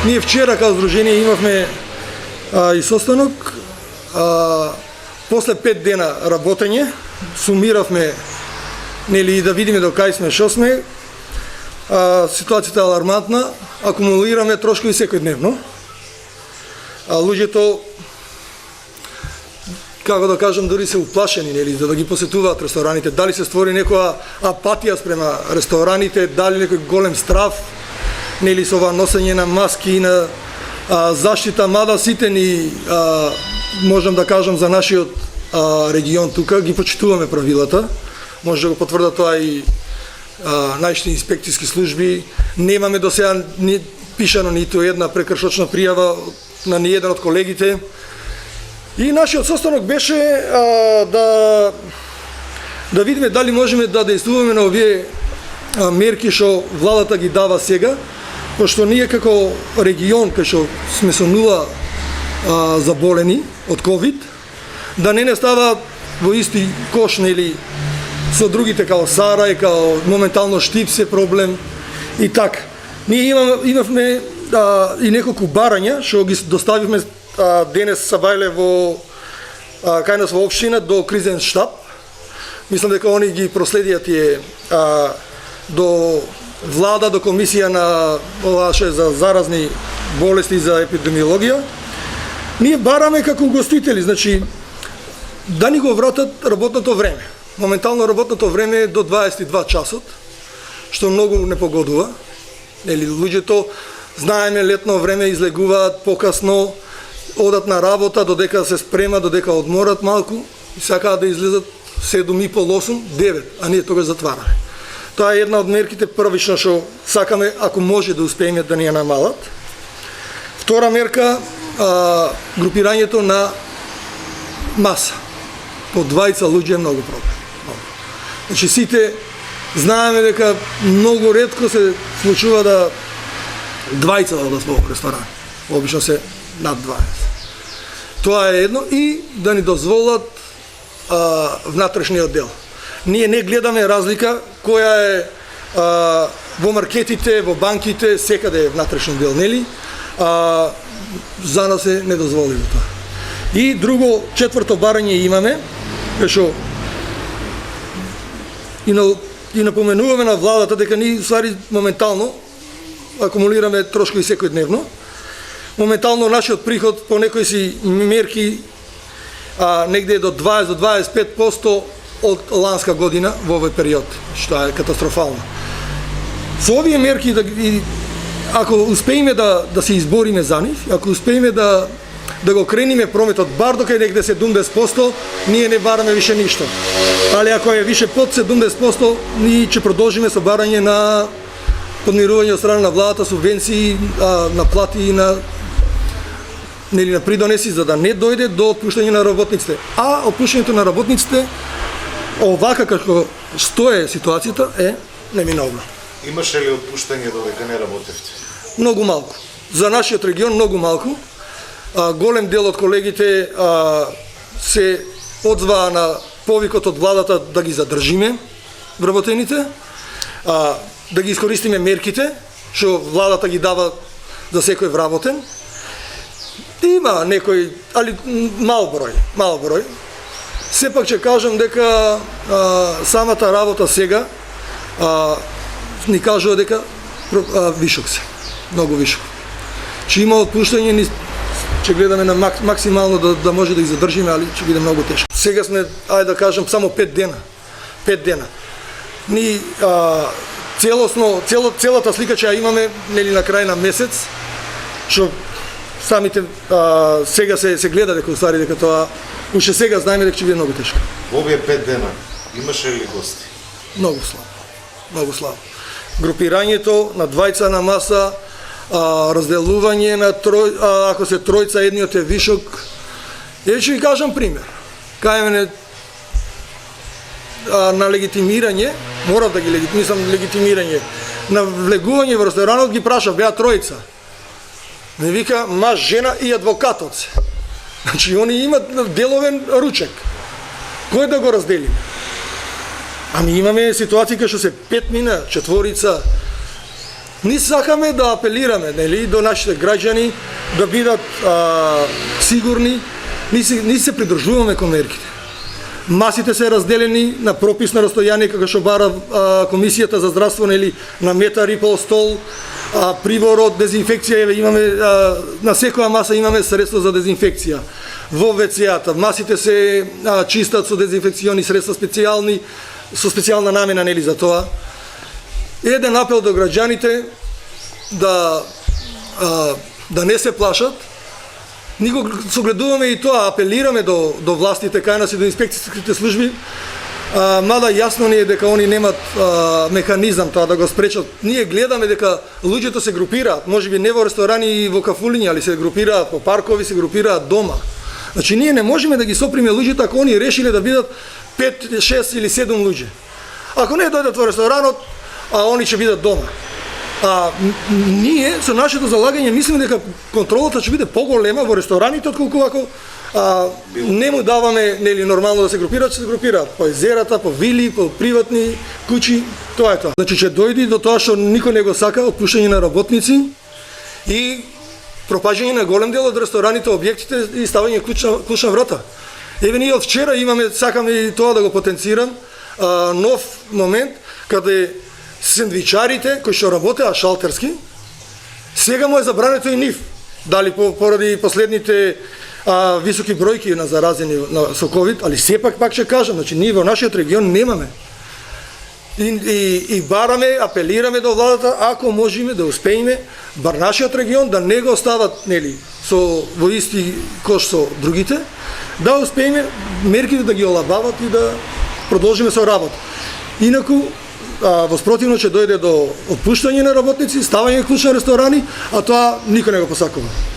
Ние вчера као здружение имавме и состанок, после 5 дена работење, сумиравме, нели, да видиме до кај сме, шо сме. Ситуацијата е алармантна, акумулираме трошкови секојдневно. Луѓето, како да кажам, дори се уплашени, нели, за да ги посетуваат рестораните. Дали се створи некоја апатија спрема рестораните, дали некој голем страв, нели, со ова носење на маски и на заштита, мада сите ни, можам да кажам, за нашиот регион тука, ги почитуваме правилата. Може да го потврдат тоа и најшите инспекцијски служби. Немаме до сега пишано ниту една прекршочна пријава на ниеден од колегите. И нашиот состанок беше да видиме дали можеме да действуваме на овие мерки што владата ги дава сега, пошто ние како регион, кај што сме со 0 заболени од ковид, да не става во исти кош, нели, со другите, као Сарај, као моментално Штипсе проблем и така. Ние имавме и неколку барања што ги доставивме денес са бајле во кај нас во општина до кризен штаб. Мислам дека они ги проследија тие до влада, до комисија на за заразни болести и за епидемиологија. Ние бараме како угостители, значи да ни го вратат работното време. Моментално работното време е до 22 часот, што многу не погодува. Нели, луѓето, знаеме, летно време излегуваат покасно, одат на работа, додека се спремат, додека одморат малку, и сакаат да излезат 7:30-8, 9, а ние тогаш затвараме. Тоа е една од мерките првично што сакаме, ако може да успееме да ни ја намалат. Втора мерка, групирањето на маса. По 20 луѓе е многу проблем. Значи сите знаеме дека многу ретко се случува да 20 одат во ресторан. Обично се над 20. Тоа е едно, и да ни дозволат внатрешниот дел. Ние не гледаме разлика која е во маркетите, во банките, секаде е внатрешен дел, нели? За нас е недозволиво тоа. И друго, четврто барање имаме, што и напоменуваме на владата дека ние ствари моментално акумулираме трошкови секојдневно. Моментално нашиот приход по некои си мерки негде до 20-25% од ланска година во овој период, што е катастрофално. Со овие мерки, ако успееме да се избориме за нив, ако успееме да го крениме прометот бар до кај негде 70%, ние не бараме више ништо. Али ако е више под 70%, ние ќе продолжиме со барање на подмирување од страна на владата, субвенции, на плати и на придонеси, за да не дојде до отпуштање на работниците. А отпуштањето на работниците, овака како стои ситуацијата, е неминовно. Имаше ли отпуштање додека не работевте? Многу малку. За нашиот регион многу малку. Голем дел од колегите се одзваа на повикот од владата да ги задржиме вработените, да ги искористиме мерките што владата ги дава за секој вработен. Има некој, али мал број. Сепак ќе кажам дека самата работа сега ни кажува дека вишок се, многу вишок. Че има отпуштање, ќе гледаме на максимално да може да ги задржиме, али ќе биде многу тешко. Сега сме, ајде да кажам, само 5 дена. 5 дена. Ни целата слика ќе ја имаме, нели, на крај на месец, што самите сега се гледа дека уствари дека тоа уште сега знаеме дека ќе биде многу тешко. Во овие 5 дена имаше ли гости? Многу слабо. Многу слабо. Групирањето на двајца на маса, разделување на ако се тројца, едниот е вишок. Ќе ви кажам пример. Кај мене на легитимирање, морав да ги легитимирање, на влегување во ресторанот ги прашав, беа тројца. Ме вика маж, жена и адвокатот се. Значи, они имат деловен ручек. Кој да го разделиме? Ами имаме ситуација кај што се 5 четворица. Ние сакаме да апелираме, нели, до нашите граѓани да бидат сигурни. Ние се придржуваме кон мерките. Масите се разделени на прописно растојание како што бара Комисијата за здравство, нели, на метар и пол стол, прибор од дезинфекција, имаме на секоја маса имаме средство за дезинфекција. Во ВЦ-ата масите се чистат со дезинфекциони средства специјални, со специјална намена, нели, за тоа. Еден апел до граѓаните да не се плашат. Ние го согледуваме и тоа, апелираме до властите кај нас и до инспекцијските служби, мада јасно ни е дека они немат механизам тоа да го спречат. Ние гледаме дека луѓето се групираат, можеби не во ресторани и во кафулиња, али се групираат по паркови, се групираат дома. Значи ние не можеме да ги соприме луѓето ако они решиле да бидат 5, 6 или 7 луѓе. Ако не дојдат во ресторанот, они ќе бидат дома. Ние со нашето залагање мислиме дека контролата ќе биде поголема во рестораните отколку ако не му даваме, нели, нормално да се групираат, ќе се групираат по езерата, по вили, по приватни куќи, тоа е тоа. Значи ќе дојде до тоа што никој не го сака, отпуштање на работници и пропаѓање на голем дел од рестораните, објектите и ставање клучна врата. Еве ние од вчера имаме, сакаме и тоа да го потенцирам, нов момент каде сендвичарите кои што работеа шалтерски, сега му е забрането и нив. Дали поради последните високи бројки на заразени со ковид, али сепак пак ќе кажам, значи ние во нашиот регион немаме. И бараме, апелираме до владата, ако можеме да успееме, бар нашиот регион да не го остават, нели, во исти кош со другите, да успееме мерките да ги олабават и да продолжиме со работа. Инаку, воспротивно ќе дојде до отпуштање на работници, ставање клучни ресторани, а тоа никој не го посакува.